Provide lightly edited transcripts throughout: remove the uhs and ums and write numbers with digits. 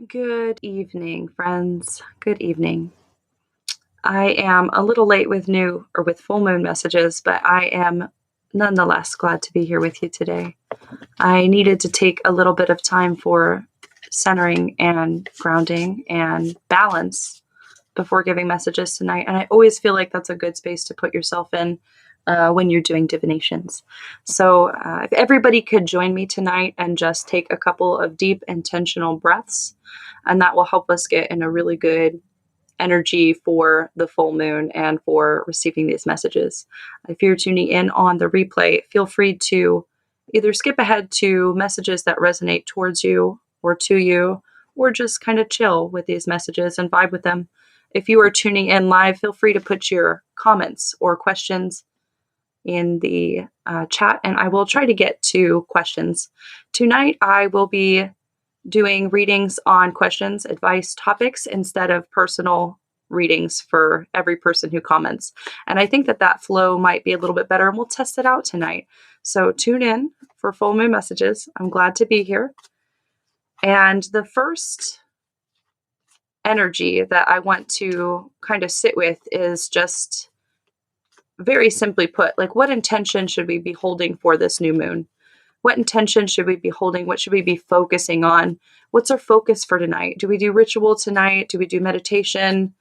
Good evening, friends. Good evening. I am a little late with full moon messages, but I am nonetheless glad to be here with you today. I needed to take a little bit of time for centering and grounding and balance before giving messages tonight. And I always feel like that's a good space to put yourself in when you're doing divinations. So if everybody could join me tonight and just take a couple of deep intentional breaths, and that will help us get in a really good energy for the full moon and for receiving these messages. If you're tuning in on the replay, feel free to either skip ahead to messages that resonate towards you or to you, or just kind of chill with these messages and vibe with them. If you are tuning in live, feel free to put your comments or questions in the chat, and I will try to get to questions. Tonight, I will be doing readings on questions, advice, topics, instead of personal readings for every person who comments. And I think that flow might be a little bit better, and we'll test it out tonight. So tune in for full moon messages. I'm glad to be here. And the first energy that I want to kind of sit with is just very simply put, like, what intention should we be holding for this new moon? What intention should we be holding? What should we be focusing on? What's our focus for tonight? Do we do ritual tonight? Do we do meditation?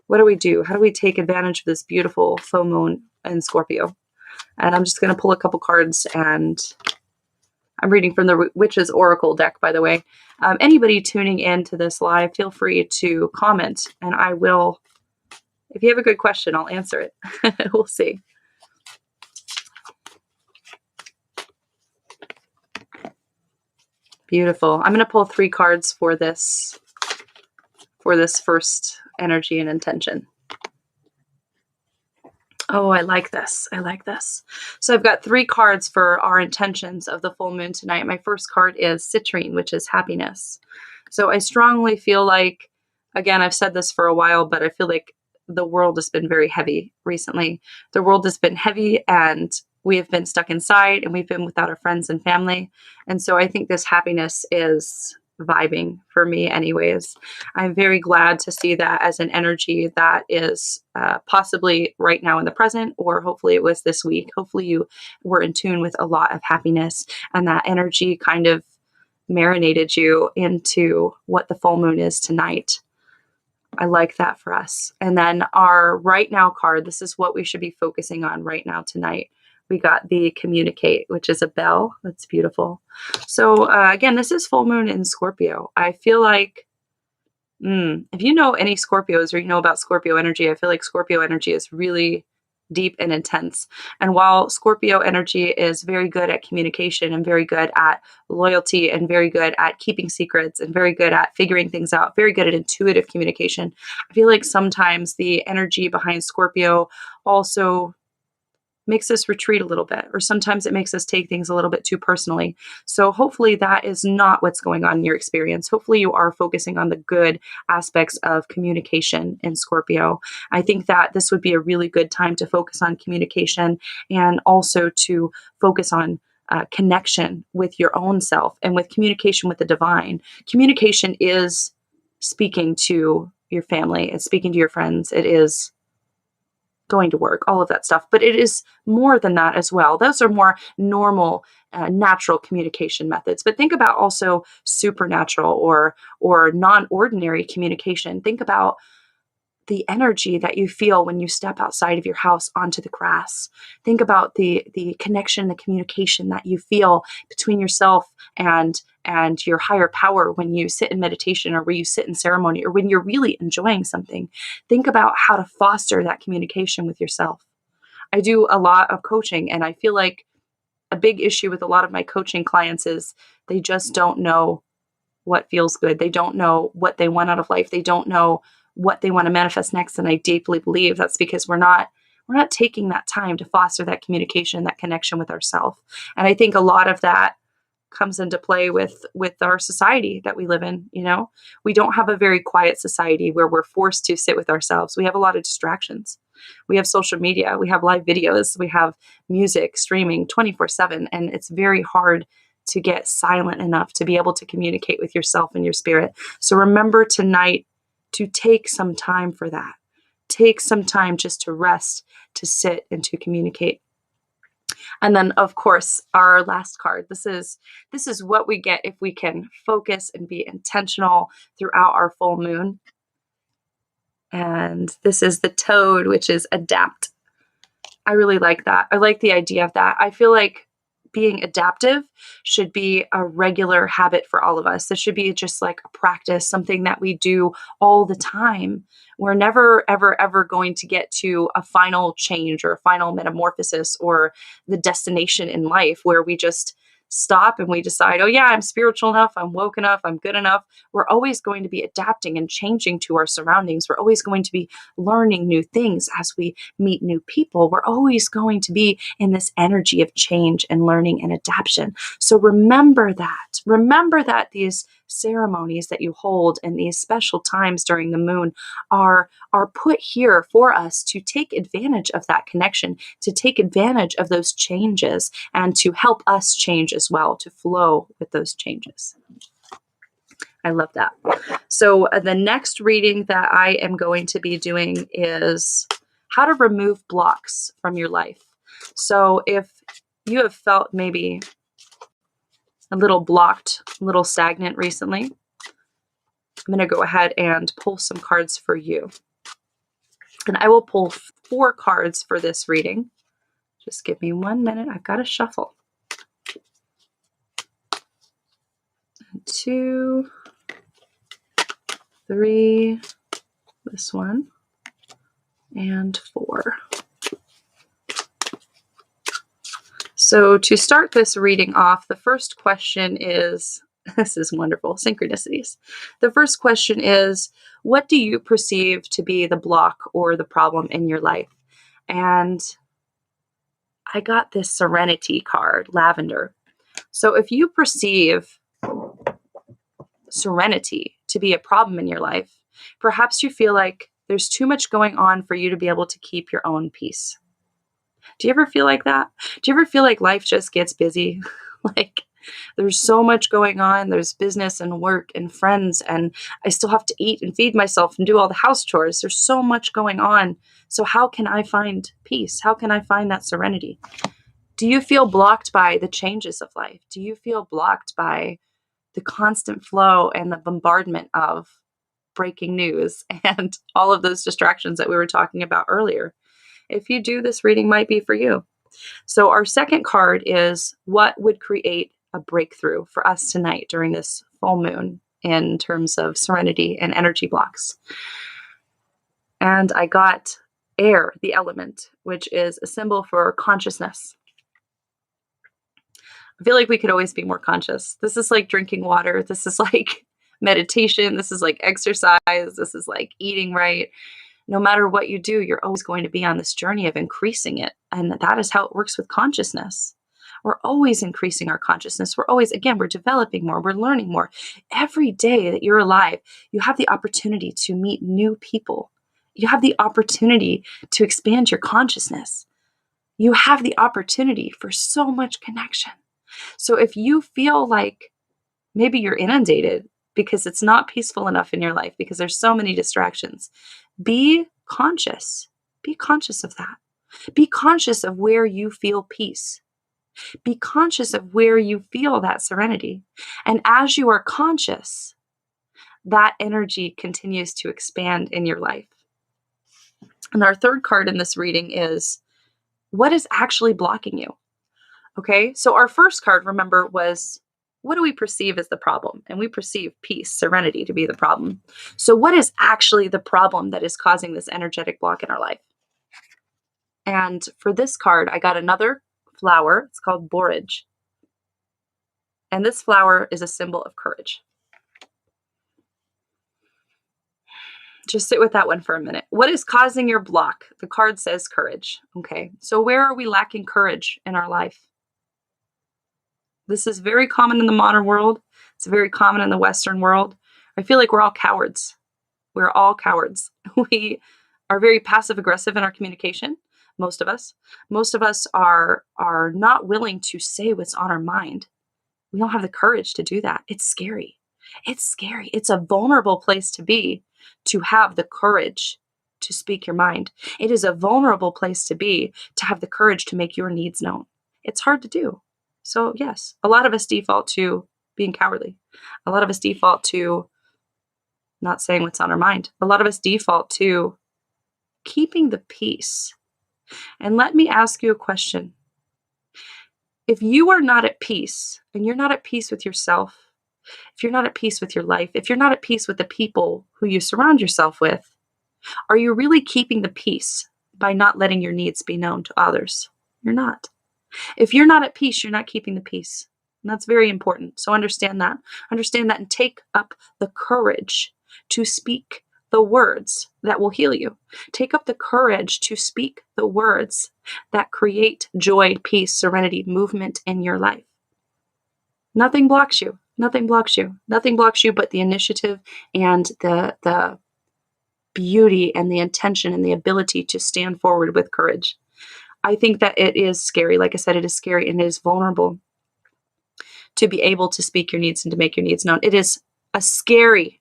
What do we do? How do we take advantage of this beautiful full moon in Scorpio? And I'm just going to pull a couple cards, and I'm reading from the Witch's Oracle deck, by the way. Anybody tuning in to this live, feel free to comment, and I will, if you have a good question, I'll answer it. We'll see. Beautiful. I'm going to pull 3 cards for this first energy and intention. Oh, I like this. I like this. So I've got 3 cards for our intentions of the full moon tonight. My first card is citrine, which is happiness. So I strongly feel like, again, I've said this for a while, but I feel like the world has been very heavy recently. The world has been heavy, and we have been stuck inside, and we've been without our friends and family. And so I think this happiness is vibing for me anyways. I'm very glad to see that as an energy that is possibly right now in the present, or hopefully it was this week. Hopefully you were in tune with a lot of happiness, and that energy kind of marinated you into what the full moon is tonight. I like that for us. And then our right now card, this is what we should be focusing on right now tonight. We got the communicate, which is a bell. That's beautiful. So again, this is full moon in Scorpio. I feel like if you know any Scorpios, or you know about Scorpio energy, I feel like Scorpio energy is really deep and intense. And while Scorpio energy is very good at communication and very good at loyalty and very good at keeping secrets and very good at figuring things out, very good at intuitive communication, I feel like sometimes the energy behind Scorpio also makes us retreat a little bit, or sometimes it makes us take things a little bit too personally. So hopefully that is not what's going on in your experience. Hopefully you are focusing on the good aspects of communication in Scorpio. I think that this would be a really good time to focus on communication, and also to focus on connection with your own self and with communication with the divine. Communication is speaking to your family, it's speaking to your friends, it is going to work, all of that stuff. But it is more than that as well. Those are more normal, natural communication methods. But think about also supernatural or non-ordinary communication. Think about the energy that you feel when you step outside of your house onto the grass. Think about the connection, the communication that you feel between yourself and your higher power when you sit in meditation, or when you sit in ceremony, or when you're really enjoying something. Think about how to foster that communication with yourself. I do a lot of coaching, and I feel like a big issue with a lot of my coaching clients is they just don't know what feels good. They don't know what they want out of life. They don't know what they want to manifest next. And I deeply believe that's because we're not taking that time to foster that communication, that connection with ourselves. And I think a lot of that comes into play with our society that we live in. You know, we don't have a very quiet society where we're forced to sit with ourselves. We have a lot of distractions. We have social media, we have live videos, we have music streaming 24/7, and it's very hard to get silent enough to be able to communicate with yourself and your spirit. So remember tonight to take some time for that. Take some time just to rest, to sit, and to communicate. And then, of course, our last card. This is what we get if we can focus and be intentional throughout our full moon. And this is the Toad, which is adapt. I really like that. I like the idea of that. I feel like being adaptive should be a regular habit for all of us. This should be just like a practice, something that we do all the time. We're never, ever, ever going to get to a final change or a final metamorphosis or the destination in life where we just stop and we decide, oh yeah, I'm spiritual enough, I'm woke enough, I'm good enough. We're always going to be adapting and changing to our surroundings. We're always going to be learning new things as we meet new people. We're always going to be in this energy of change and learning and adaptation. So remember that. Remember that these ceremonies that you hold and these special times during the moon are put here for us to take advantage of that connection, to take advantage of those changes, and to help us change as well, to flow with those changes. I love that. So the next reading that I am going to be doing is how to remove blocks from your life. So if you have felt maybe a little blocked, a little stagnant recently, I'm going to go ahead and pull some cards for you. And I will pull 4 cards for this reading. Just give me 1 minute. I've got to shuffle. 2, 3, this one, and 4. So to start this reading off, the first question is, this is wonderful, synchronicities. The first question is, what do you perceive to be the block or the problem in your life? And I got this Serenity card, lavender. So if you perceive serenity to be a problem in your life, perhaps you feel like there's too much going on for you to be able to keep your own peace. Do you ever feel like that? Do you ever feel like life just gets busy? Like there's so much going on. There's business and work and friends, and I still have to eat and feed myself and do all the house chores. There's so much going on. So how can I find peace? How can I find that serenity? Do you feel blocked by the changes of life? Do you feel blocked by the constant flow and the bombardment of breaking news and all of those distractions that we were talking about earlier? If you do, this reading might be for you. So our second card is what would create a breakthrough for us tonight during this full moon in terms of serenity and energy blocks. And I got air, the element, which is a symbol for consciousness. I feel like we could always be more conscious. This is like drinking water. This is like meditation. This is like exercise. This is like eating right. No matter what you do, you're always going to be on this journey of increasing it. And that is how it works with consciousness. We're always increasing our consciousness. We're developing more. We're learning more. Every day that you're alive, you have the opportunity to meet new people. You have the opportunity to expand your consciousness. You have the opportunity for so much connection. So if you feel like maybe you're inundated because it's not peaceful enough in your life because there's so many distractions, be conscious. Be conscious of that. Be conscious of where you feel peace. Be conscious of where you feel that serenity. And as you are conscious, that energy continues to expand in your life. And our third card in this reading is, what is actually blocking you? Okay, so our first card, remember, was what do we perceive as the problem? And we perceive peace, serenity to be the problem. So what is actually the problem that is causing this energetic block in our life? And for this card, I got another flower. It's called borage. And this flower is a symbol of courage. Just sit with that one for a minute. What is causing your block? The card says courage. Okay, so where are we lacking courage in our life? This is very common in the modern world. It's very common in the Western world. I feel like we're all cowards. We're all cowards. We are very passive aggressive in our communication. Most of us. Most of us are not willing to say what's on our mind. We don't have the courage to do that. It's scary. It's scary. It's a vulnerable place to be, to have the courage to speak your mind. It is a vulnerable place to be, to have the courage to make your needs known. It's hard to do. So yes, a lot of us default to being cowardly. A lot of us default to not saying what's on our mind. A lot of us default to keeping the peace. And let me ask you a question. If you are not at peace, and you're not at peace with yourself, if you're not at peace with your life, if you're not at peace with the people who you surround yourself with, are you really keeping the peace by not letting your needs be known to others? You're not. If you're not at peace, you're not keeping the peace. And that's very important. So understand that. Understand that and take up the courage to speak the words that will heal you. Take up the courage to speak the words that create joy, peace, serenity, movement in your life. Nothing blocks you. Nothing blocks you. Nothing blocks you but the initiative and the beauty and the intention and the ability to stand forward with courage. I think that it is scary. Like I said, it is scary and it is vulnerable to be able to speak your needs and to make your needs known. It is a scary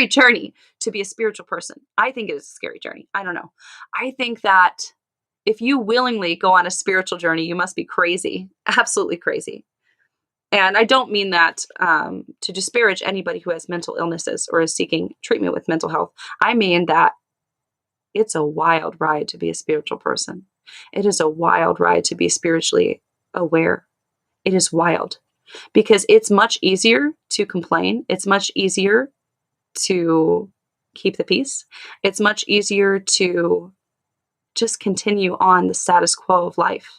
journey to be a spiritual person. I think it is a scary journey. I don't know. I think that if you willingly go on a spiritual journey, you must be crazy, absolutely crazy. And I don't mean that to disparage anybody who has mental illnesses or is seeking treatment with mental health. I mean that it's a wild ride to be a spiritual person. It is a wild ride to be spiritually aware. It is wild because it's much easier to complain. It's much easier to keep the peace. It's much easier to just continue on the status quo of life.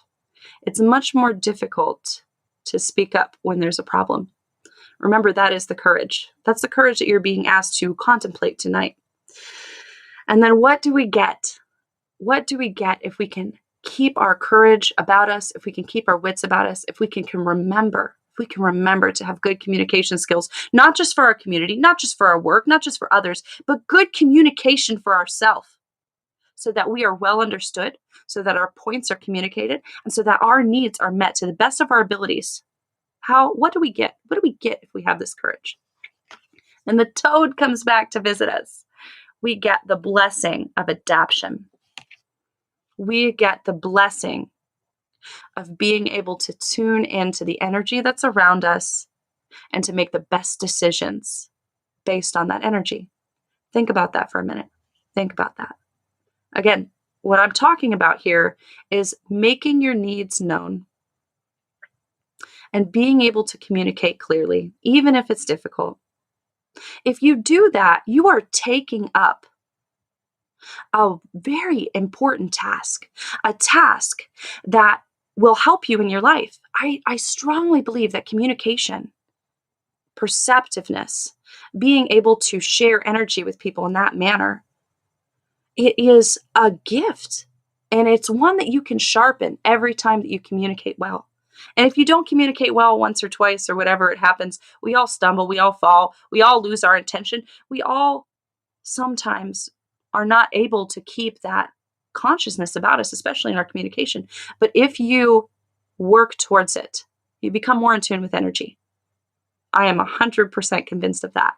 It's much more difficult to speak up when there's a problem. Remember, that is the courage. That's the courage that you're being asked to contemplate tonight. And then what do we get? What do we get if we can keep our courage about us, if we can keep our wits about us, if we can remember to have good communication skills, not just for our community, not just for our work, not just for others, but good communication for ourselves so that we are well understood, so that our points are communicated, and so that our needs are met to the best of our abilities. What do we get? What do we get if we have this courage? And the toad comes back to visit us. We get the blessing of adaptation. We get the blessing of being able to tune into the energy that's around us and to make the best decisions based on that energy. Think about that for a minute. Think about that. Again, what I'm talking about here is making your needs known and being able to communicate clearly, even if it's difficult. If you do that, you are taking up a very important task, a task that will help you in your life. I strongly believe that communication, perceptiveness, being able to share energy with people in that manner, it is a gift. And it's one that you can sharpen every time that you communicate well. And if you don't communicate well once or twice or whatever it happens, we all stumble, we all fall, we all lose our intention. We all sometimes are not able to keep that consciousness about us, especially in our communication. But if you work towards it, you become more in tune with energy. I am 100% convinced of that.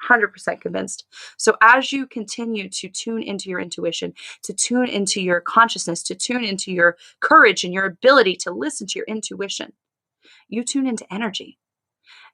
100% convinced. So as you continue to tune into your intuition, to tune into your consciousness, to tune into your courage and your ability to listen to your intuition, you tune into energy.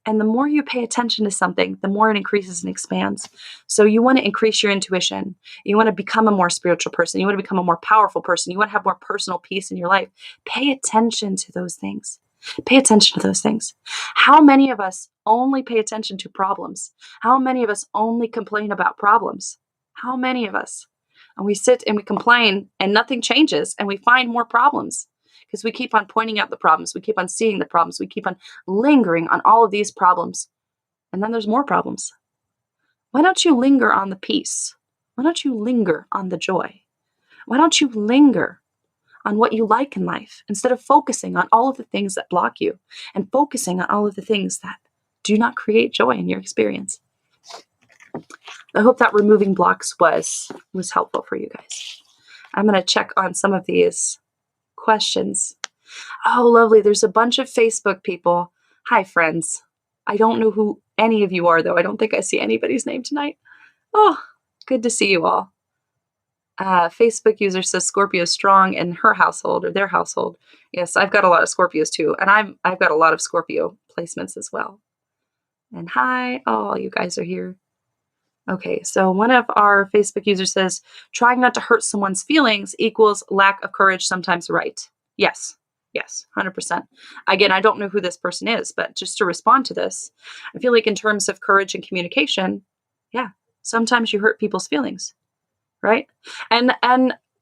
And the more you pay attention to something, the more it increases and expands. So you want to increase your intuition. You want to become a more spiritual person. You want to become a more powerful person. You want to have more personal peace in your life. Pay attention to those things. Pay attention to those things. How many of us only pay attention to problems? How many of us only complain about problems? How many of us? And we sit and we complain and nothing changes and we find more problems because we keep on pointing out the problems. We keep on seeing the problems. We keep on lingering on all of these problems. And then there's more problems. Why don't you linger on the peace? Why don't you linger on the joy? Why don't you linger on what you like in life instead of focusing on all of the things that block you and focusing on all of the things that do not create joy in your experience? I hope that removing blocks was helpful for you guys. I'm going to check on some of these questions. Oh, lovely. There's a bunch of Facebook people Hi, friends. I don't know who any of you are, though. I don't think I see anybody's name tonight. Oh, good to see you all. Facebook user says Scorpio strong in her household or their household. Yes, I've got a lot of Scorpios too, and I've got a lot of Scorpio placements as well. And hi, oh, you guys are here. Okay, so one of our Facebook users says trying not to hurt someone's feelings equals lack of courage, sometimes right. Yes, yes, 100%. Again, I don't know who this person is, but just to respond to this, I feel like in terms of courage and communication, yeah, sometimes you hurt people's feelings, right? And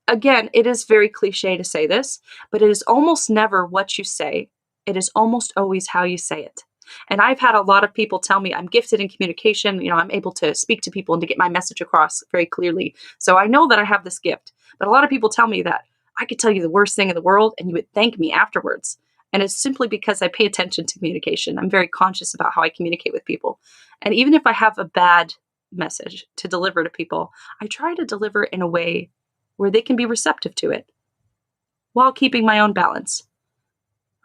again, it is very cliche to say this, but it is almost never what you say. It is almost always how you say it. And I've had a lot of people tell me I'm gifted in communication. You know, I'm able to speak to people and to get my message across very clearly. So I know that I have this gift. But a lot of people tell me that I could tell you the worst thing in the world and you would thank me afterwards. And it's simply because I pay attention to communication. I'm very conscious about how I communicate with people. And even if I have a bad message to deliver to people, I try to deliver in a way where they can be receptive to it while keeping my own balance.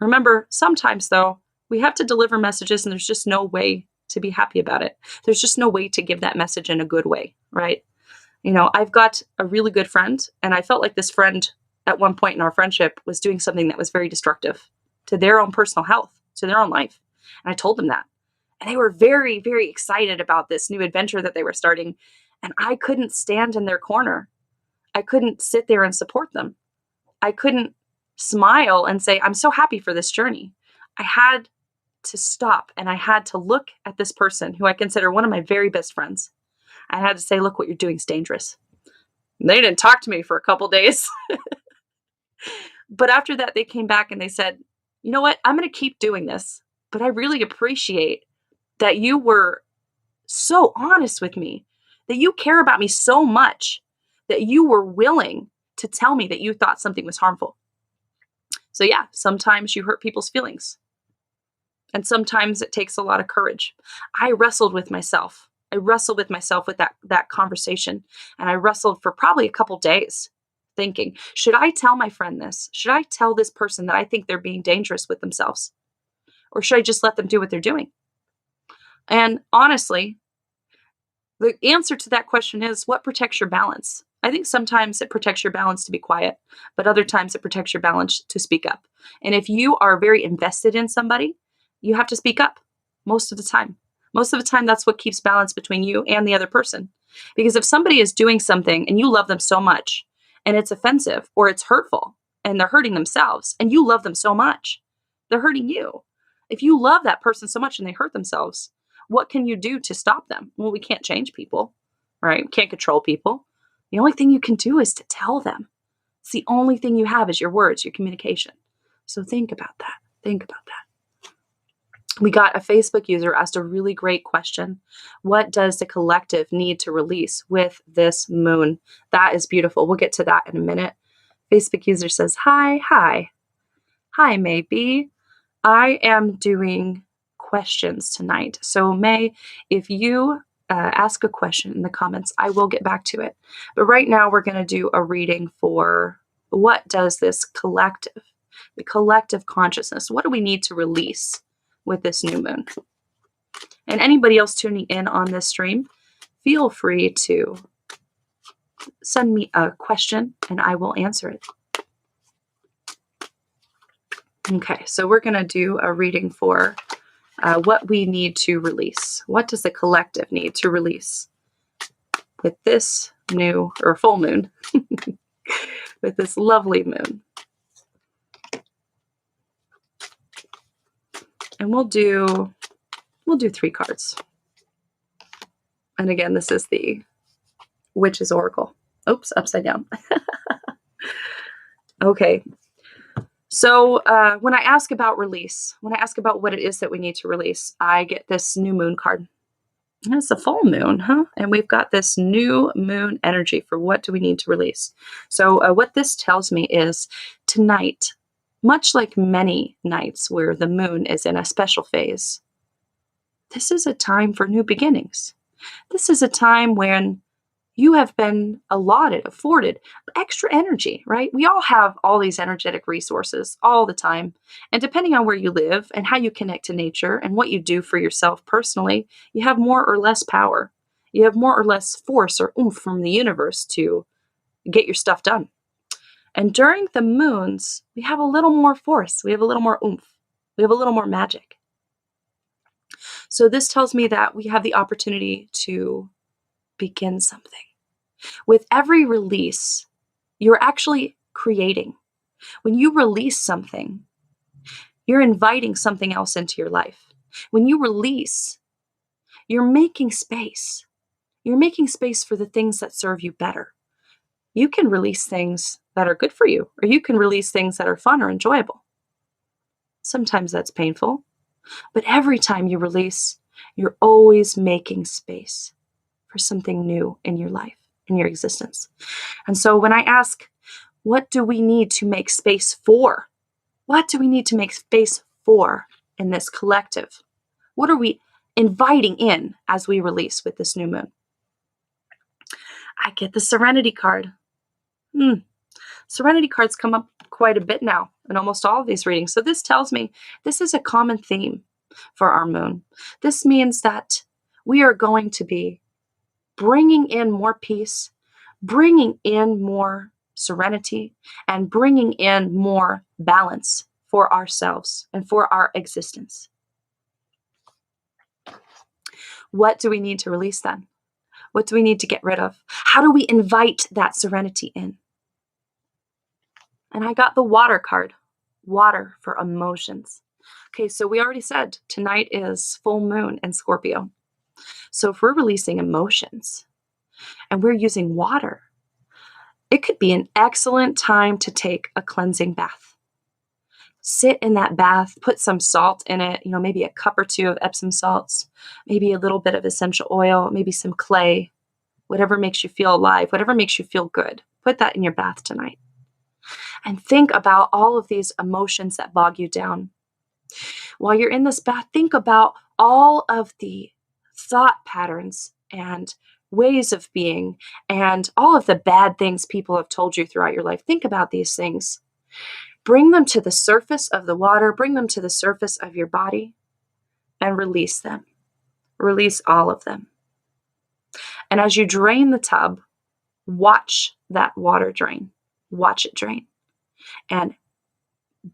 Remember, sometimes though, we have to deliver messages and there's just no way to be happy about it. There's just no way to give that message in a good way, right? You know, I've got a really good friend, and I felt like this friend at one point in our friendship was doing something that was very destructive to their own personal health, to their own life. And I told them that. And they were very, very excited about this new adventure that they were starting. And I couldn't stand in their corner. I couldn't sit there and support them. I couldn't smile and say, I'm so happy for this journey. I had to stop and I had to look at this person who I consider one of my very best friends. I had to say, look, what you're doing is dangerous. And they didn't talk to me for a couple days. But after that, they came back and they said, you know what? I'm going to keep doing this. But I really appreciate that you were so honest with me, that you care about me so much, that you were willing to tell me that you thought something was harmful. So yeah, sometimes you hurt people's feelings. And sometimes it takes a lot of courage. I wrestled with myself. I wrestled with myself with that conversation. And I wrestled for probably a couple days thinking, should I tell my friend this? Should I tell this person that I think they're being dangerous with themselves? Or should I just let them do what they're doing? And honestly, the answer to that question is what protects your balance? I think sometimes it protects your balance to be quiet, but other times it protects your balance to speak up. And if you are very invested in somebody, you have to speak up most of the time. Most of the time, that's what keeps balance between you and the other person. Because if somebody is doing something and you love them so much and it's offensive or it's hurtful and they're hurting themselves and you love them so much, they're hurting you. If you love that person so much and they hurt themselves, what can you do to stop them? Well, we can't change people, right? We can't control people. The only thing you can do is to tell them. It's the only thing you have is your words, your communication. So think about that. Think about that. We got a Facebook user asked a really great question. What does the collective need to release with this moon? That is beautiful. We'll get to that in a minute. Facebook user says, hi, May. I am doing questions tonight. So May, if you ask a question in the comments, I will get back to it. But right now we're going to do a reading for what does this collective, the collective consciousness, what do we need to release with this new moon? And anybody else tuning in on this stream, feel free to send me a question and I will answer it. Okay, so we're going to do a reading for what we need to release. What does the collective need to release with this new or full moon, with this lovely moon? And we'll do 3 cards. And again, this is the Witch's Oracle. Oops, upside down. Okay. So when I ask about release, when I ask about what it is that we need to release, I get this new moon card. And it's a full moon, huh? And we've got this new moon energy for what do we need to release. So what this tells me is tonight, much like many nights where the moon is in a special phase, this is a time for new beginnings. This is a time when You have been afforded extra energy, right? We all have all these energetic resources all the time. And depending on where you live and how you connect to nature and what you do for yourself personally, you have more or less power. You have more or less force or oomph from the universe to get your stuff done. And during the moons, we have a little more force. We have a little more oomph. We have a little more magic. So this tells me that we have the opportunity to begin something. With every release, you're actually creating. When you release something, you're inviting something else into your life. When you release, you're making space. You're making space for the things that serve you better. You can release things that are good for you, or you can release things that are fun or enjoyable. Sometimes that's painful, but every time you release, you're always making space for something new in your life, in your existence. And so when I ask, what do we need to make space for? What do we need to make space for in this collective? What are we inviting in as we release with this new moon? I get the Serenity card. Serenity cards come up quite a bit now in almost all of these readings. So this tells me this is a common theme for our moon. This means that we are going to be bringing in more peace, bringing in more serenity, and bringing in more balance for ourselves and for our existence. What do we need to release then? What do we need to get rid of? How do we invite that serenity in? And I got the water card, water for emotions. Okay, so we already said tonight is full moon in Scorpio. So if we're releasing emotions and we're using water, it could be an excellent time to take a cleansing bath. Sit in that bath, put some salt in it, maybe a cup or two of Epsom salts, maybe a little bit of essential oil, maybe some clay, whatever makes you feel alive, whatever makes you feel good. Put that in your bath tonight. And think about all of these emotions that bog you down. While you're in this bath, think about all of the thought patterns and ways of being and all of the bad things people have told you throughout your life. Think about these things. Bring them to the surface of the water, bring them to the surface of your body, and release them. Release all of them. And as you drain the tub, watch that water drain. Watch it drain. And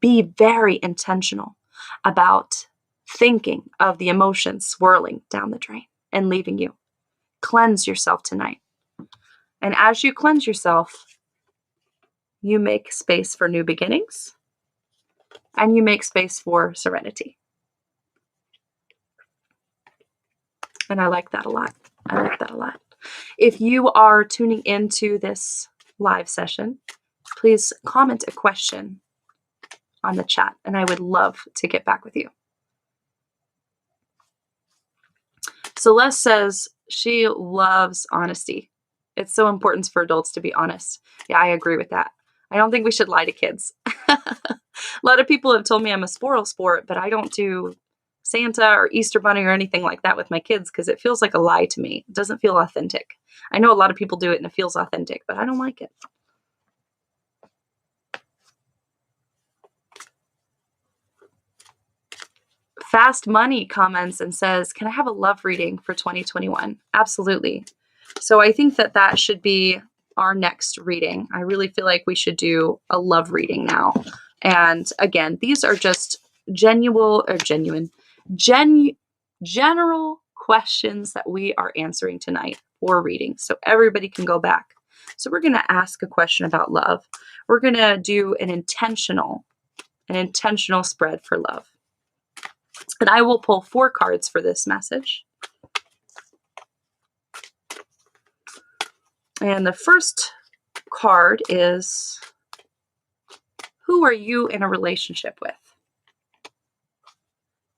be very intentional about thinking of the emotions swirling down the drain and leaving you. Cleanse yourself tonight. And as you cleanse yourself, you make space for new beginnings and you make space for serenity. And I like that a lot. I like that a lot. If you are tuning into this live session, please comment a question on the chat, and I would love to get back with you. Celeste says she loves honesty. It's so important for adults to be honest. Yeah, I agree with that. I don't think we should lie to kids. A lot of people have told me I'm a spoil sport, but I don't do Santa or Easter Bunny or anything like that with my kids because it feels like a lie to me. It doesn't feel authentic. I know a lot of people do it and it feels authentic, but I don't like it. Fast Money comments and says, can I have a love reading for 2021? Absolutely. So I think that should be our next reading. I really feel like we should do a love reading now. And again, these are just general questions that we are answering tonight for reading. So everybody can go back. So we're going to ask a question about love. We're going to do an intentional spread for love. And I will pull 4 cards for this message. And the first card is, who are you in a relationship with?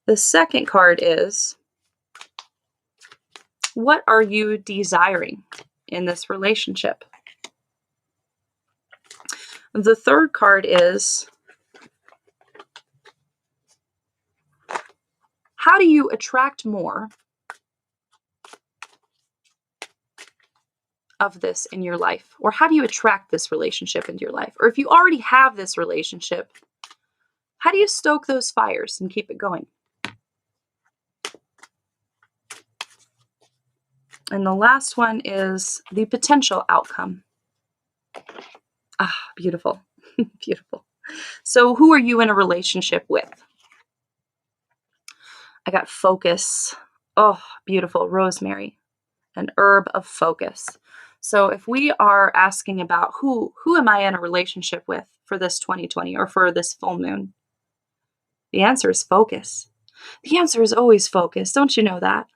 The second card is, what are you desiring in this relationship? The third card is, how do you attract more of this in your life? Or how do you attract this relationship into your life? Or if you already have this relationship, how do you stoke those fires and keep it going? And the last one is the potential outcome. Ah, beautiful. Beautiful. So who are you in a relationship with? I got focus. Oh, beautiful. Rosemary, an herb of focus. So if we are asking about who am I in a relationship with for this 2020 or for this full moon? The answer is focus. The answer is always focus. Don't you know that?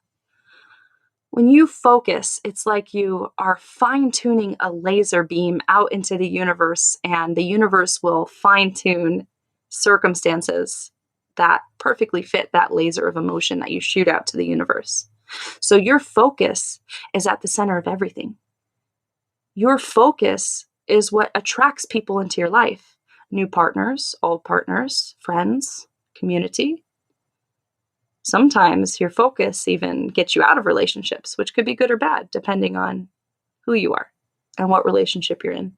When you focus, it's like you are fine-tuning a laser beam out into the universe, and the universe will fine-tune circumstances that perfectly fit that laser of emotion that you shoot out to the universe. So your focus is at the center of everything. Your focus is what attracts people into your life. New partners, old partners, friends, community. Sometimes your focus even gets you out of relationships, which could be good or bad, depending on who you are and what relationship you're in.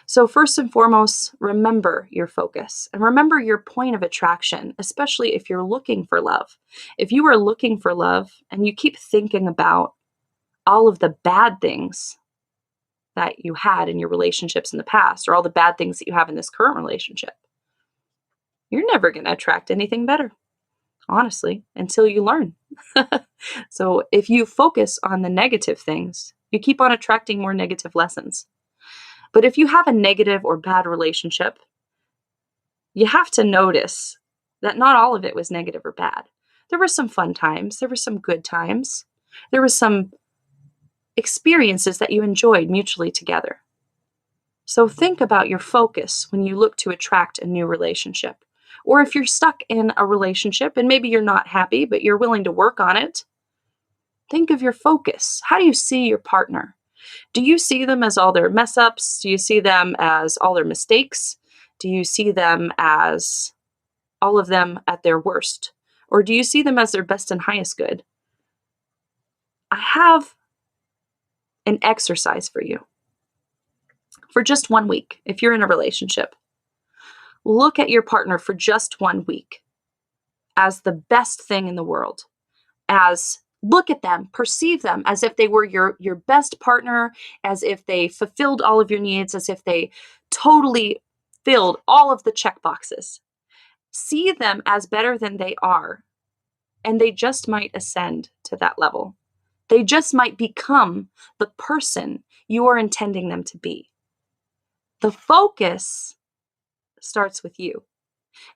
So first and foremost, remember your focus and remember your point of attraction, especially if you're looking for love. If you are looking for love and you keep thinking about all of the bad things that you had in your relationships in the past, or all the bad things that you have in this current relationship, you're never going to attract anything better. Honestly, until you learn. So if you focus on the negative things, you keep on attracting more negative lessons. But if you have a negative or bad relationship, you have to notice that not all of it was negative or bad. There were some fun times. There were some good times. There were some experiences that you enjoyed mutually together. So think about your focus when you look to attract a new relationship. Or if you're stuck in a relationship and maybe you're not happy, but you're willing to work on it, think of your focus. How do you see your partner? Do you see them as all their mess ups? Do you see them as all their mistakes? Do you see them as all of them at their worst? Or do you see them as their best and highest good? I have an exercise for you. For just 1 week, if you're in a relationship, look at your partner for just 1 week as the best thing in the world. As look at them, perceive them as if they were your best partner, as if they fulfilled all of your needs, as if they totally filled all of the check boxes. See them as better than they are, and they just might ascend to that level. They just might become the person you are intending them to be. The focus starts with you.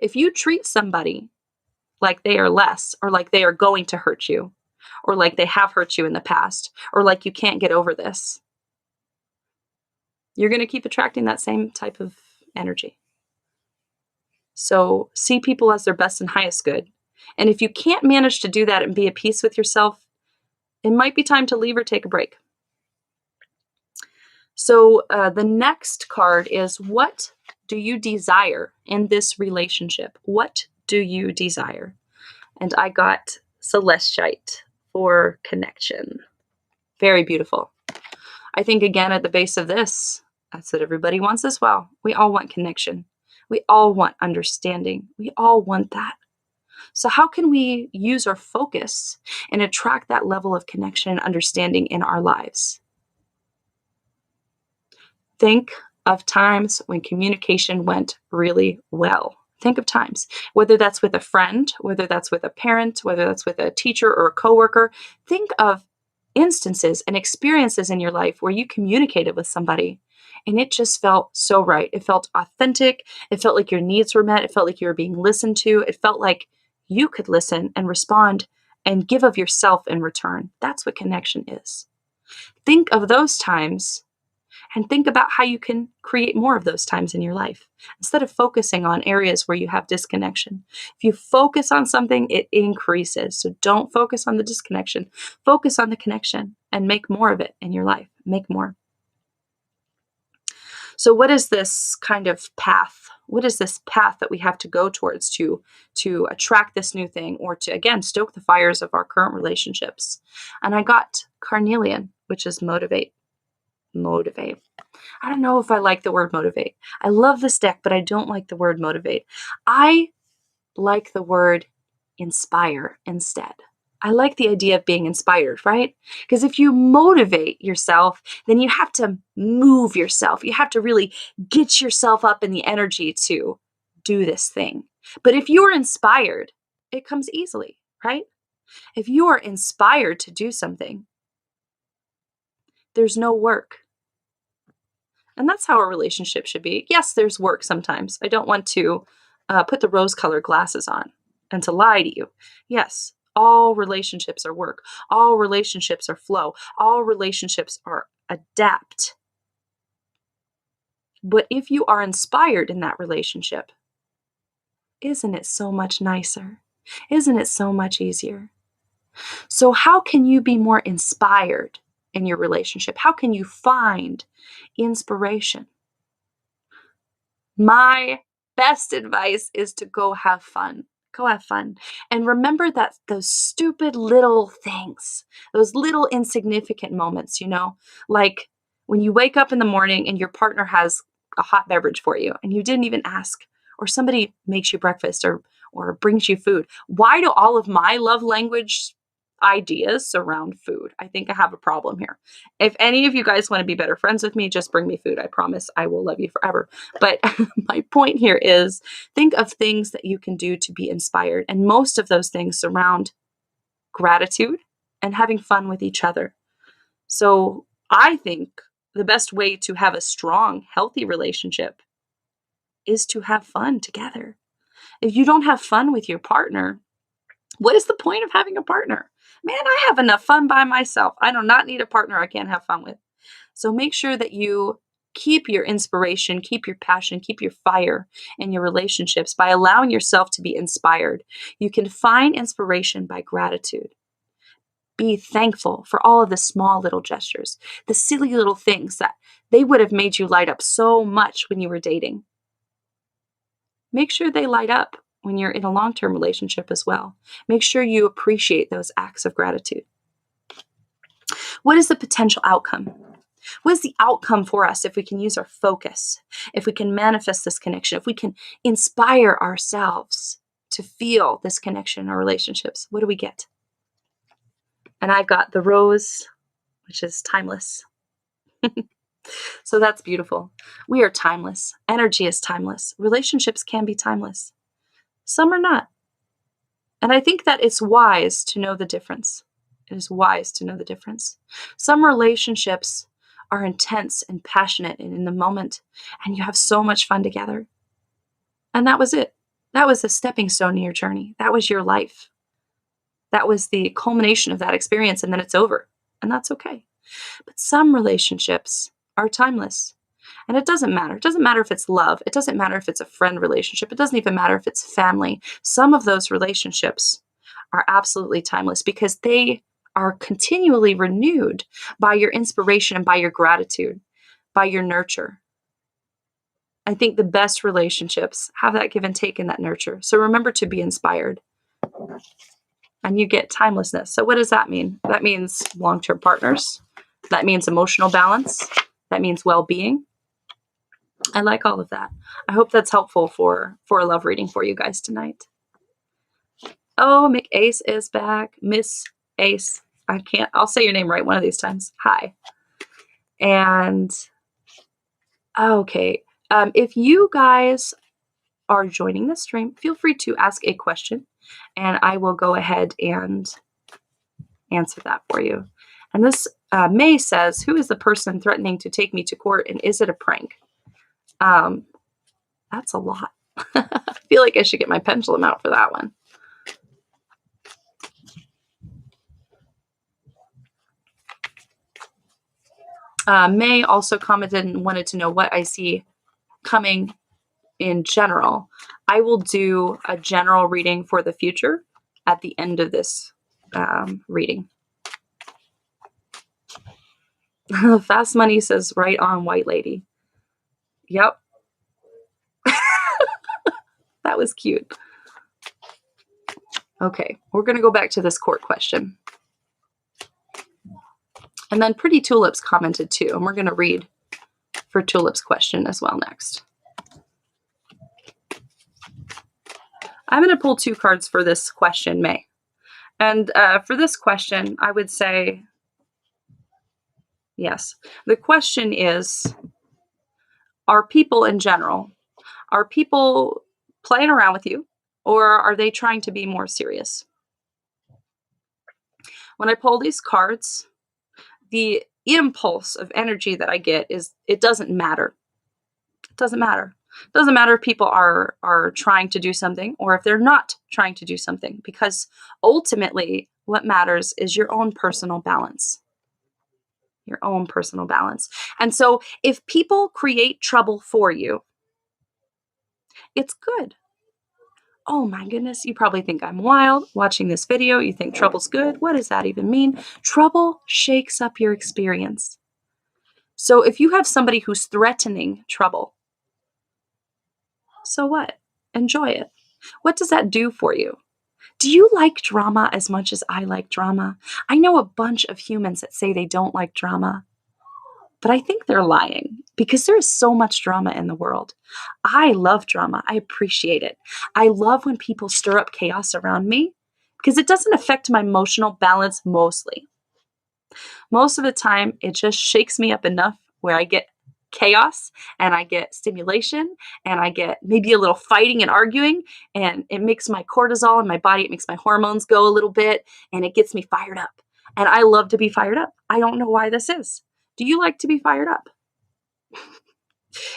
If you treat somebody like they are less, or like they are going to hurt you, or like they have hurt you in the past, or like you can't get over this, you're going to keep attracting that same type of energy. So see people as their best and highest good. And if you can't manage to do that and be at peace with yourself, it might be time to leave or take a break. So the next card is, what do you desire in this relationship? What do you desire? And I got Celestite for connection. Very beautiful. I think, again, at the base of this, that's what everybody wants as well. We all want connection. We all want understanding. We all want that. So how can we use our focus and attract that level of connection and understanding in our lives? Think of times when communication went really well. Think of times, whether that's with a friend, whether that's with a parent, whether that's with a teacher or a coworker. Think of instances and experiences in your life where you communicated with somebody and it just felt so right. It felt authentic. It felt like your needs were met. It felt like you were being listened to. It felt like you could listen and respond and give of yourself in return. That's what connection is. Think of those times and think about how you can create more of those times in your life instead of focusing on areas where you have disconnection. If you focus on something, it increases. So don't focus on the disconnection. Focus on the connection and make more of it in your life. Make more. So what is this kind of path? What is this path that we have to go towards to attract this new thing, or to, again, stoke the fires of our current relationships? And I got carnelian, which is motivate. Motivate. I don't know if I like the word motivate. I love this deck, but I don't like the word motivate. I like the word inspire instead. I like the idea of being inspired, right? Because if you motivate yourself, then you have to move yourself. You have to really get yourself up in the energy to do this thing. But if you are inspired, it comes easily, right? If you are inspired to do something, there's no work. And that's how a relationship should be. Yes, there's work sometimes. I don't want to put the rose-colored glasses on and to lie to you. Yes, all relationships are work. All relationships are flow. All relationships are adapt. But if you are inspired in that relationship, isn't it so much nicer? Isn't it so much easier? So how can you be more inspired in your relationship? How can you find inspiration? My best advice is to go have fun. Go have fun. And remember that those stupid little things, those little insignificant moments, like when you wake up in the morning and your partner has a hot beverage for you and you didn't even ask, or somebody makes you breakfast or brings you food. Why do all of my love language ideas surround food? I think I have a problem here. If any of you guys want to be better friends with me, just bring me food. I promise I will love you forever. But my point here is think of things that you can do to be inspired. And most of those things surround gratitude and having fun with each other. So I think the best way to have a strong, healthy relationship is to have fun together. If you don't have fun with your partner, what is the point of having a partner? Man, I have enough fun by myself. I do not need a partner I can't have fun with. So make sure that you keep your inspiration, keep your passion, keep your fire in your relationships by allowing yourself to be inspired. You can find inspiration by gratitude. Be thankful for all of the small little gestures, the silly little things that they would have made you light up so much when you were dating. Make sure they light up when you're in a long-term relationship as well. Make sure you appreciate those acts of gratitude. What is the potential outcome? What is the outcome for us if we can use our focus, if we can manifest this connection, if we can inspire ourselves to feel this connection in our relationships? What do we get? And I've got the rose, which is timeless. So that's beautiful. We are timeless. Energy is timeless. Relationships can be timeless. Some are not. And I think that it's wise to know the difference. It is wise to know the difference. Some relationships are intense and passionate and in the moment, and you have so much fun together. And that was it. That was a stepping stone in your journey. That was your life. That was the culmination of that experience, and then it's over. And that's okay. But some relationships are timeless. And it doesn't matter. It doesn't matter if it's love. It doesn't matter if it's a friend relationship. It doesn't even matter if it's family. Some of those relationships are absolutely timeless because they are continually renewed by your inspiration and by your gratitude, by your nurture. I think the best relationships have that give and take in that nurture. So remember to be inspired. And you get timelessness. So what does that mean? That means long-term partners. That means emotional balance. That means well-being. I like all of that. I hope that's helpful for a love reading for you guys tonight. Oh, McAce is back. Miss Ace. I'll say your name right one of these times. Hi. And, okay. If you guys are joining the stream, feel free to ask a question and I will go ahead and answer that for you. And this May says, who is the person threatening to take me to court and is it a prank? That's a lot. I feel like I should get my pendulum out for that one. May also commented and wanted to know what I see coming in general. I will do a general reading for the future at the end of this reading. Fast Money says, right on, white lady. Yep. That was cute. Okay, we're going to go back to this court question. And then Pretty Tulips commented too, and we're going to read for Tulip's question as well next. I'm going to pull 2 cards for this question, May. And for this question, I would say, yes, the question is, are people in general, are people playing around with you, or are they trying to be more serious? When I pull these cards, the impulse of energy that I get is it doesn't matter. It doesn't matter. It doesn't matter if people are trying to do something or if they're not trying to do something, because ultimately what matters is your own personal balance. Your own personal balance. And so if people create trouble for you, it's good. Oh my goodness, you probably think I'm wild watching this video. You think trouble's good. What does that even mean? Trouble shakes up your experience. So if you have somebody who's threatening trouble, so what? Enjoy it. What does that do for you? Do you like drama as much as I like drama? I know a bunch of humans that say they don't like drama, but I think they're lying because there is so much drama in the world. I love drama. I appreciate it. I love when people stir up chaos around me because it doesn't affect my emotional balance mostly. Most of the time, it just shakes me up enough where I get chaos and I get stimulation and I get maybe a little fighting and arguing, and it makes my cortisol in my body, it makes my hormones go a little bit, and it gets me fired up. And I love to be fired up. I don't know why this is. Do you like to be fired up?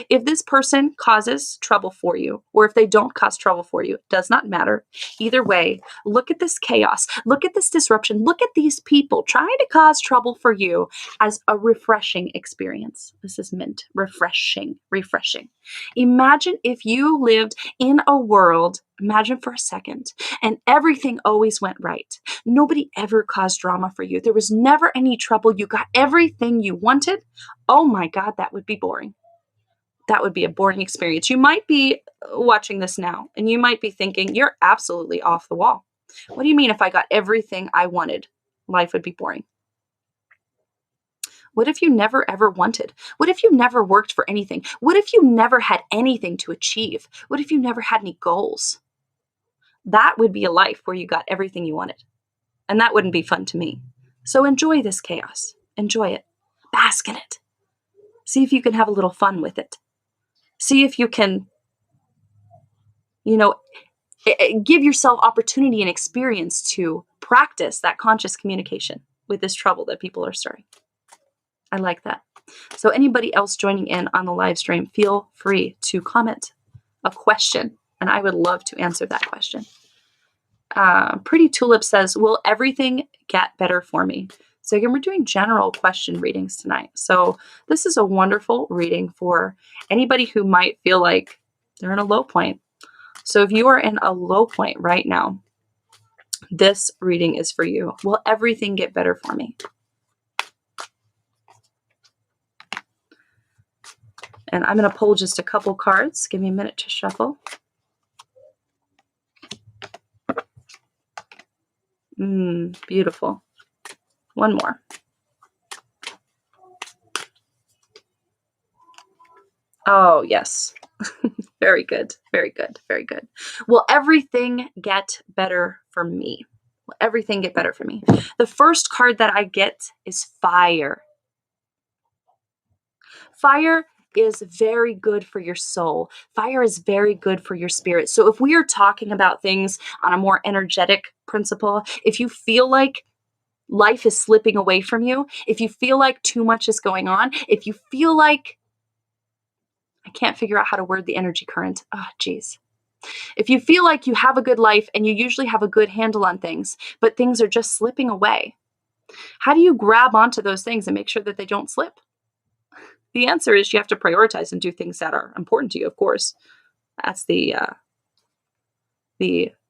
If this person causes trouble for you, or if they don't cause trouble for you, does not matter. Either way, look at this chaos, look at this disruption, look at these people trying to cause trouble for you as a refreshing experience. This is mint. Refreshing. Imagine if you lived in a world, imagine for a second, and everything always went right. Nobody ever caused drama for you. There was never any trouble. You got everything you wanted. Oh my God, that would be boring. That would be a boring experience. You might be watching this now and you might be thinking, you're absolutely off the wall. What do you mean if I got everything I wanted, life would be boring? What if you never ever wanted? What if you never worked for anything? What if you never had anything to achieve? What if you never had any goals? That would be a life where you got everything you wanted. And that wouldn't be fun to me. So enjoy this chaos. Enjoy it. Bask in it. See if you can have a little fun with it. See if you can, give yourself opportunity and experience to practice that conscious communication with this trouble that people are stirring. I like that. So anybody else joining in on the live stream, feel free to comment a question, and I would love to answer that question. Pretty Tulip says, will everything get better for me? So again, we're doing general question readings tonight. So this is a wonderful reading for anybody who might feel like they're in a low point. So if you are in a low point right now, this reading is for you. Will everything get better for me? And I'm going to pull just a couple cards. Give me a minute to shuffle. Beautiful. One more. Oh, yes. Very good. Very good. Very good. Will everything get better for me? Will everything get better for me? The first card that I get is fire. Fire is very good for your soul. Fire is very good for your spirit. So if we are talking about things on a more energetic principle, if you feel like life is slipping away from you, if you feel like too much is going on, if you feel like, I can't figure out how to word the energy current. Oh, geez. If you feel like you have a good life and you usually have a good handle on things, but things are just slipping away, how do you grab onto those things and make sure that they don't slip? The answer is you have to prioritize and do things that are important to you, of course. That's the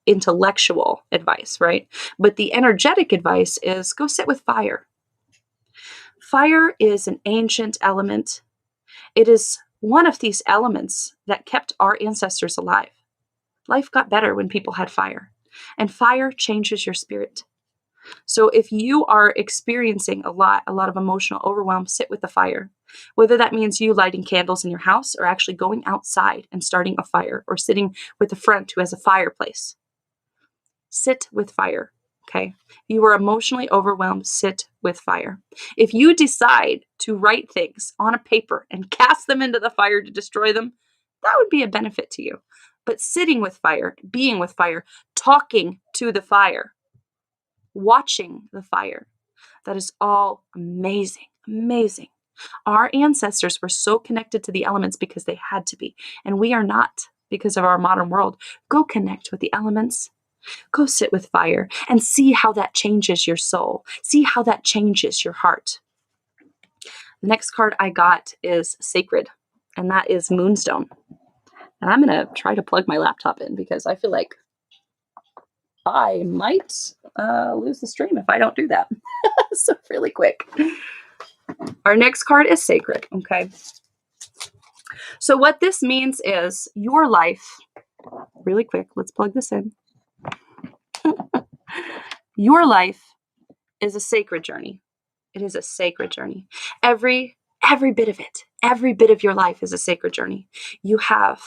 intellectual advice, right? But the energetic advice is go sit with fire. Fire is an ancient element. It is one of these elements that kept our ancestors alive. Life got better when people had fire, and fire changes your spirit. So if you are experiencing a lot of emotional overwhelm, sit with the fire. Whether that means you lighting candles in your house or actually going outside and starting a fire or sitting with a friend who has a fireplace. Sit with fire. Okay. If you are emotionally overwhelmed, sit with fire. If you decide to write things on a paper and cast them into the fire to destroy them, that would be a benefit to you. But sitting with fire, being with fire, talking to the fire, watching the fire, that is all amazing, amazing. Our ancestors were so connected to the elements because they had to be, and we are not because of our modern world. Go connect with the elements. Go sit with fire and see how that changes your soul. See how that changes your heart. The next card I got is Sacred, and that is Moonstone. And I'm going to try to plug my laptop in because I feel like I might lose the stream if I don't do that. So really quick. Our next card is Sacred, okay? So what this means is your life, really quick, let's plug this in. Your life is a sacred journey. It is a sacred journey. Every bit of it, every bit of your life is a sacred journey. You have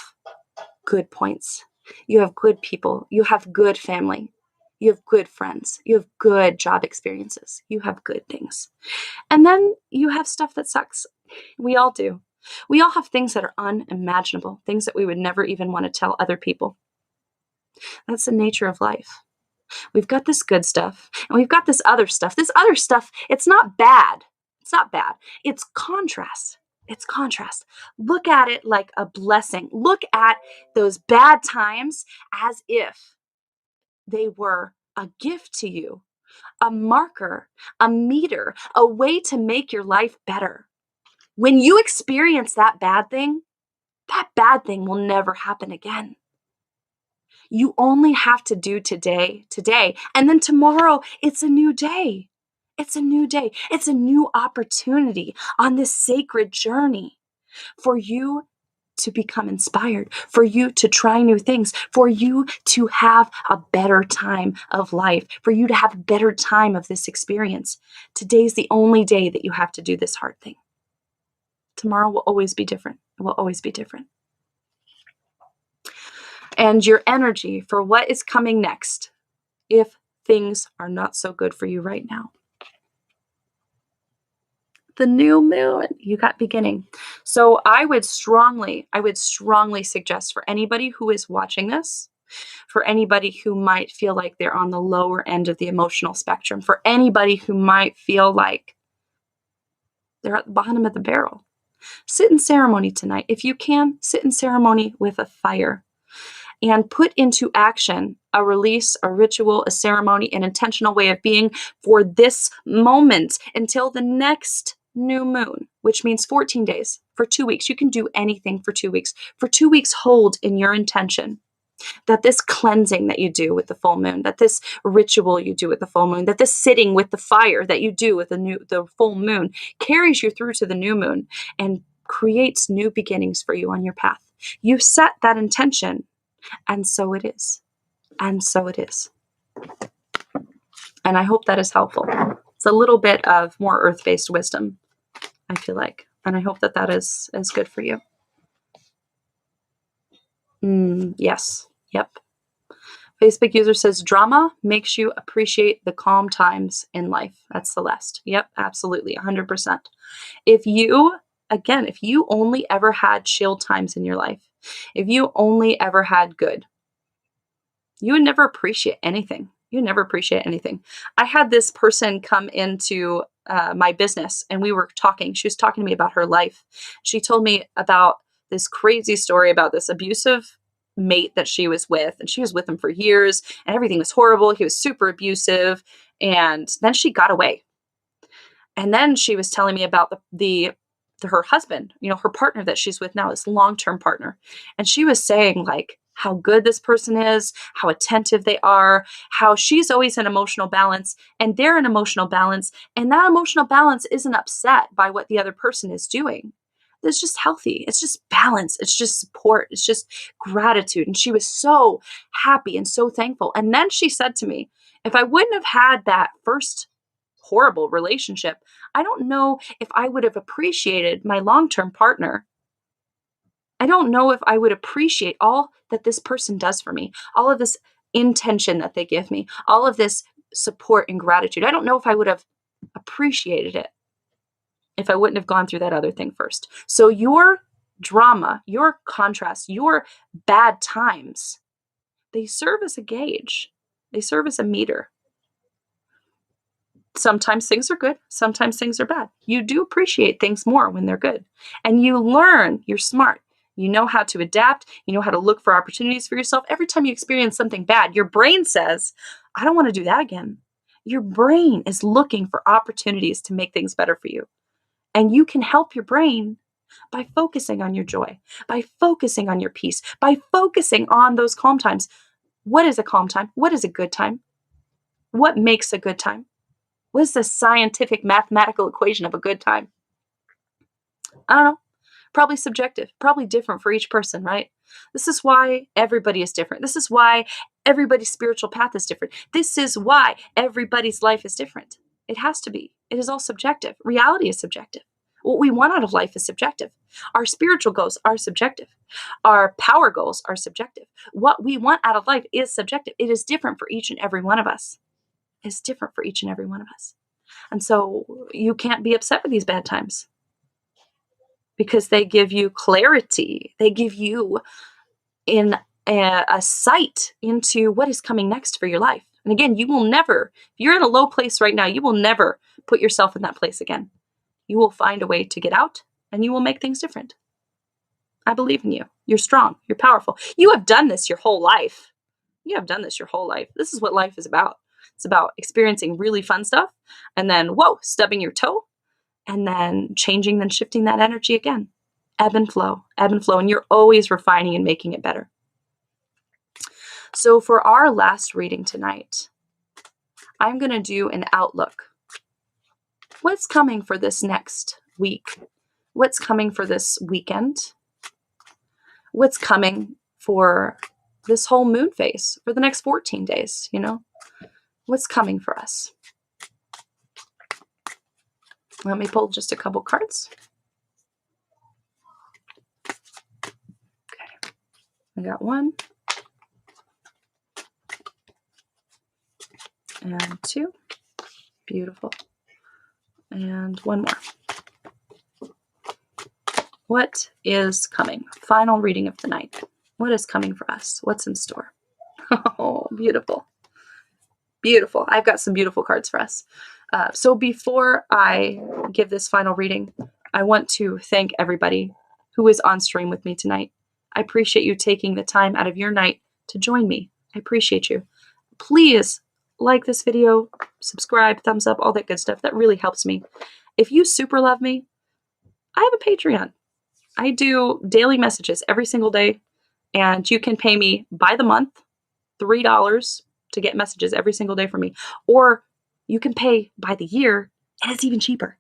good points. You have good people. You have good family. You have good friends. You have good job experiences. You have good things. And then you have stuff that sucks. We all do. We all have things that are unimaginable, things that we would never even want to tell other people. That's the nature of life. We've got this good stuff, and we've got this other stuff. This other stuff, it's not bad. It's not bad. It's contrast. It's contrast. Look at it like a blessing. Look at those bad times as if they were a gift to you, a marker, a meter, a way to make your life better. When you experience that bad thing will never happen again. You only have to do today, and then tomorrow it's a new day. It's a new day. It's a new opportunity on this sacred journey for you to become inspired, for you to try new things, for you to have a better time of life, for you to have a better time of this experience. Today's the only day that you have to do this hard thing. Tomorrow will always be different. It will always be different. And your energy for what is coming next, if things are not so good for you right now. The new moon, you got beginning. So I would strongly suggest for anybody who is watching this, for anybody who might feel like they're on the lower end of the emotional spectrum, for anybody who might feel like they're at the bottom of the barrel, sit in ceremony tonight. If you can, sit in ceremony with a fire and put into action a release, a ritual, a ceremony, an intentional way of being for this moment until the next new moon, which means 14 days. For 2 weeks, you can do anything for 2 weeks. For 2 weeks, hold in your intention that this cleansing that you do with the full moon, that this ritual you do with the full moon, that this sitting with the fire that you do with the full moon carries you through to the new moon and creates new beginnings for you on your path. You set that intention, and so it is. And so it is. And I hope that is helpful. It's a little bit of more earth-based wisdom, I feel like. And I hope that that is good for you. Yes. Yep. Facebook user says, drama makes you appreciate the calm times in life. That's Celeste. Yep, absolutely. 100%. If you only ever had chill times in your life, if you only ever had good, you would never appreciate anything. You never appreciate anything. I had this person come into my business and we were talking. She was talking to me about her life. She told me about this crazy story about this abusive mate that she was with, and she was with him for years and everything was horrible. He was super abusive, and then she got away. And then she was telling me about her husband, her partner that she's with now, this long-term partner. And she was saying like how good this person is, how attentive they are, how she's always in emotional balance and they're in emotional balance. And that emotional balance isn't upset by what the other person is doing. It's just healthy. It's just balance. It's just support. It's just gratitude. And she was so happy and so thankful. And then she said to me, If I wouldn't have had that first horrible relationship, I don't know if I would have appreciated my long-term partner. I don't know if I would appreciate all that this person does for me, all of this intention that they give me, all of this support and gratitude. I don't know if I would have appreciated it if I wouldn't have gone through that other thing first. So your drama, your contrast, your bad times, they serve as a gauge. They serve as a meter. Sometimes things are good, sometimes things are bad. You do appreciate things more when they're good. And you learn, you're smart. You know how to adapt, you know how to look for opportunities for yourself. Every time you experience something bad, your brain says, I don't want to do that again. Your brain is looking for opportunities to make things better for you. And you can help your brain by focusing on your joy, by focusing on your peace, by focusing on those calm times. What is a calm time? What is a good time? What makes a good time? What is the scientific mathematical equation of a good time? I don't know. Probably subjective, probably different for each person, right? This is why everybody is different. This is why everybody's spiritual path is different. This is why everybody's life is different. It has to be. It is all subjective. Reality is subjective. What we want out of life is subjective. Our spiritual goals are subjective. Our power goals are subjective. What we want out of life is subjective. It is different for each and every one of us. It's different for each and every one of us. And so you can't be upset with these bad times because they give you clarity. They give you a sight into what is coming next for your life. And again, you will never, if you're in a low place right now, you will never put yourself in that place again. You will find a way to get out and you will make things different. I believe in you. You're strong. You're powerful. You have done this your whole life. You have done this your whole life. This is what life is about. It's about experiencing really fun stuff and then, whoa, stubbing your toe and then changing, then shifting that energy again. Ebb and flow, and you're always refining and making it better. So for our last reading tonight, I'm going to do an outlook. What's coming for this next week? What's coming for this weekend? What's coming for this whole moon phase, for the next 14 days, What's coming for us? Let me pull just a couple cards. Okay, I got one and two. Beautiful. And one more. What is coming? Final reading of the night. What is coming for us? What's in store? Oh, beautiful. Beautiful. I've got some beautiful cards for us. So before I give this final reading, I want to thank everybody who is on stream with me tonight. I appreciate you taking the time out of your night to join me. I appreciate you. Please like this video, subscribe, thumbs up, all that good stuff. That really helps me. If you super love me, I have a Patreon. I do daily messages every single day, and you can pay me by the month, $3 to get messages every single day from me. Or you can pay by the year, and it's even cheaper.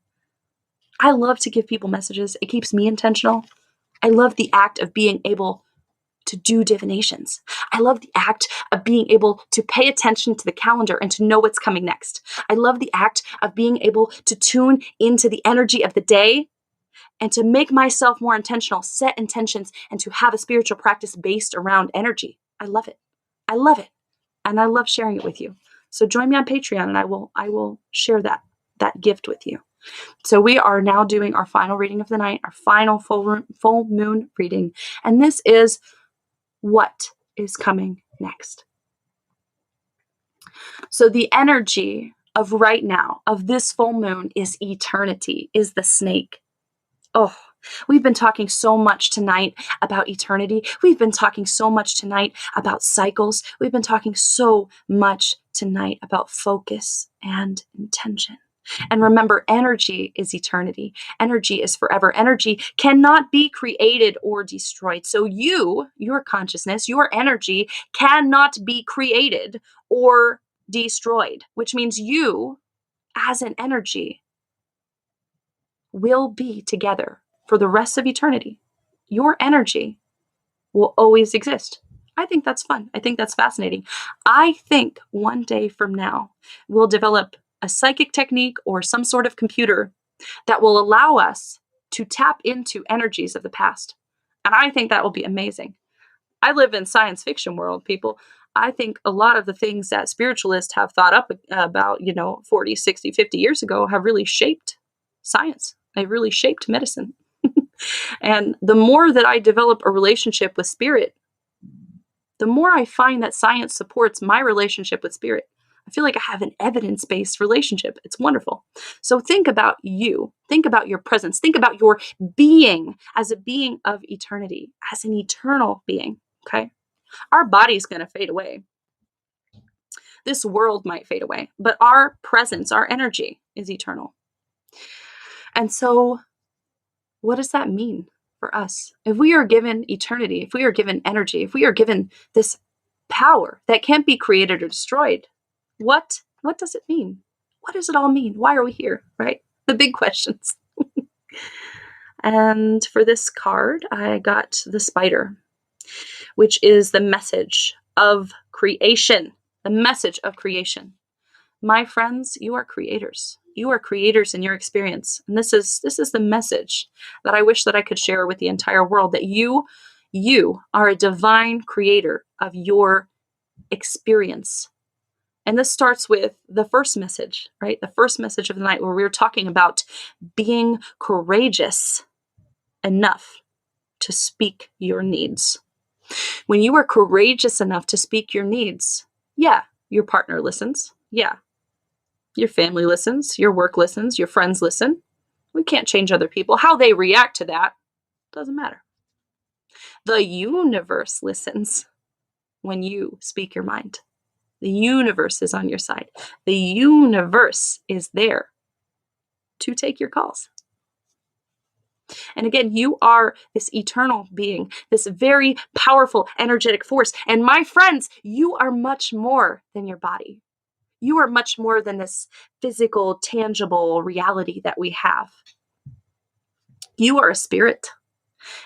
I love to give people messages. It keeps me intentional. I love the act of being able to do divinations. I love the act of being able to pay attention to the calendar and to know what's coming next. I love the act of being able to tune into the energy of the day and to make myself more intentional, set intentions, and to have a spiritual practice based around energy. I love it. I love it. And I love sharing it with you. So join me on Patreon and I will share that gift with you. So we are now doing our final reading of the night, our final full moon reading. And this is what is coming next. So the energy of right now, of this full moon, is eternity, is the snake. Oh, we've been talking so much tonight about eternity. We've been talking so much tonight about cycles. We've been talking so much tonight about focus and intention. And remember, energy is eternity. Energy is forever. Energy cannot be created or destroyed. So your consciousness, your energy cannot be created or destroyed, which means you, as an energy, will be together for the rest of eternity. Your energy will always exist. I think that's fun. I think that's fascinating. I think one day from now, we'll develop a psychic technique or some sort of computer that will allow us to tap into energies of the past. And I think that will be amazing. I live in science fiction world, people. I think a lot of the things that spiritualists have thought up about, 40, 60, 50 years ago have really shaped science. They've really shaped medicine. And the more that I develop a relationship with spirit, the more I find that science supports my relationship with spirit. I feel like I have an evidence-based relationship. It's wonderful. So think about you. Think about your presence. Think about your being as a being of eternity, as an eternal being, okay? Our body's going to fade away. This world might fade away, but our presence, our energy is eternal. And so what does that mean for us? If we are given eternity, if we are given energy, if we are given this power that can't be created or destroyed, what does it mean? What does it all mean? Why are we here, right? The big questions. And for this card, I got the spider, which is the message of creation. The message of creation. My friends, you are creators. You are creators in your experience. And this is the message that I wish that I could share with the entire world, that you are a divine creator of your experience. And this starts with the first message, right? The first message of the night, where we were talking about being courageous enough to speak your needs. When you are courageous enough to speak your needs, yeah, your partner listens. Yeah, your family listens. Your work listens. Your friends listen. We can't change other people. How they react to that doesn't matter. The universe listens when you speak your mind. The universe is on your side. The universe is there to take your calls. And again, you are this eternal being, this very powerful, energetic force. And my friends, you are much more than your body. You are much more than this physical, tangible reality that we have. You are a spirit.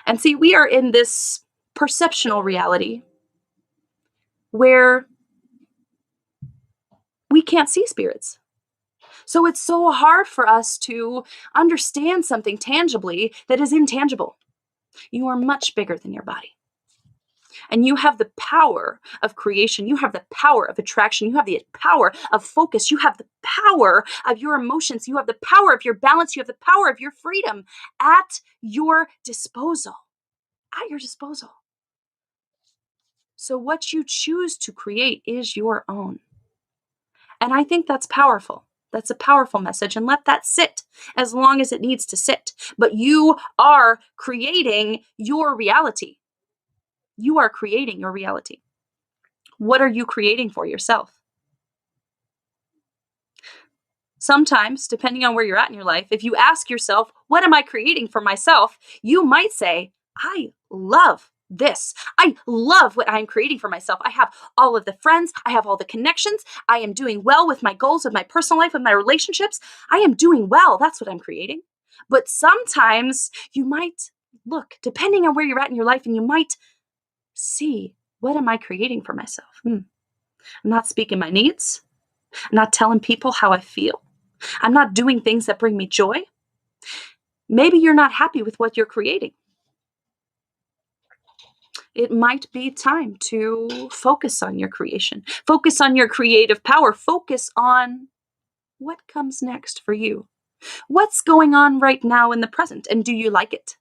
And see, we are in this perceptional reality where we can't see spirits. So it's so hard for us to understand something tangibly that is intangible. You are much bigger than your body. And you have the power of creation. You have the power of attraction. You have the power of focus. You have the power of your emotions. You have the power of your balance. You have the power of your freedom at your disposal. At your disposal. So what you choose to create is your own. And I think that's powerful. That's a powerful message, and let that sit as long as it needs to sit. But you are creating your reality. You are creating your reality. What are you creating for yourself? Sometimes, depending on where you're at in your life, if you ask yourself, what am I creating for myself? You might say, I love this. I love what I'm creating for myself. I have all of the friends. I have all the connections. I am doing well with my goals, with my personal life, with my relationships. I am doing well. That's what I'm creating. But sometimes you might look, depending on where you're at in your life, and you might see, what am I creating for myself? I'm not speaking my needs. I'm not telling people how I feel. I'm not doing things that bring me joy. Maybe you're not happy with what you're creating. It might be time to focus on your creation. Focus on your creative power. Focus on what comes next for you. What's going on right now in the present, and do you like it?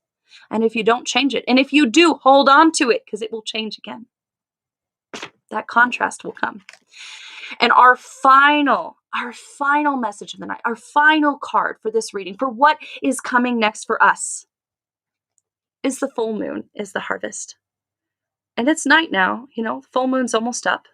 And if you don't, change it. And if you do, hold on to it, because it will change again. That contrast will come. And our final message of the night, our final card for this reading, for what is coming next for us, is the full moon, is the harvest. And it's night now, full moon's almost up.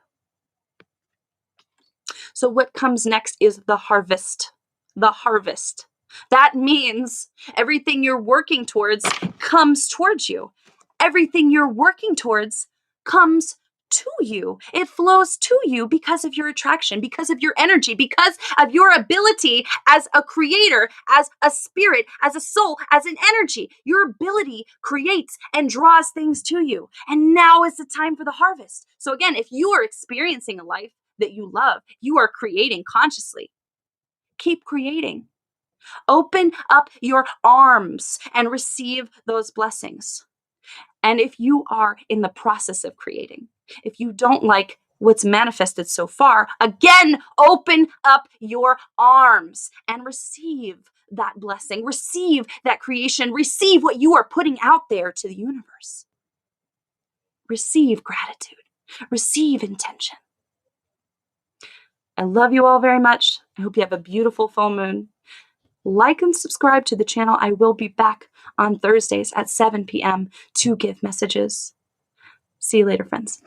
So what comes next is the harvest. The harvest. That means everything you're working towards comes towards you. Everything you're working towards comes to you. It flows to you because of your attraction, because of your energy, because of your ability as a creator, as a spirit, as a soul, as an energy. Your ability creates and draws things to you. And now is the time for the harvest. So again, if you are experiencing a life that you love, you are creating consciously. Keep creating. Open up your arms and receive those blessings. And if you are in the process of creating, if you don't like what's manifested so far, again, open up your arms and receive that blessing, receive that creation, receive what you are putting out there to the universe. Receive gratitude, receive intention. I love you all very much. I hope you have a beautiful full moon. Like and subscribe to the channel. I will be back on Thursdays at 7 p.m. to give messages. See you later, friends.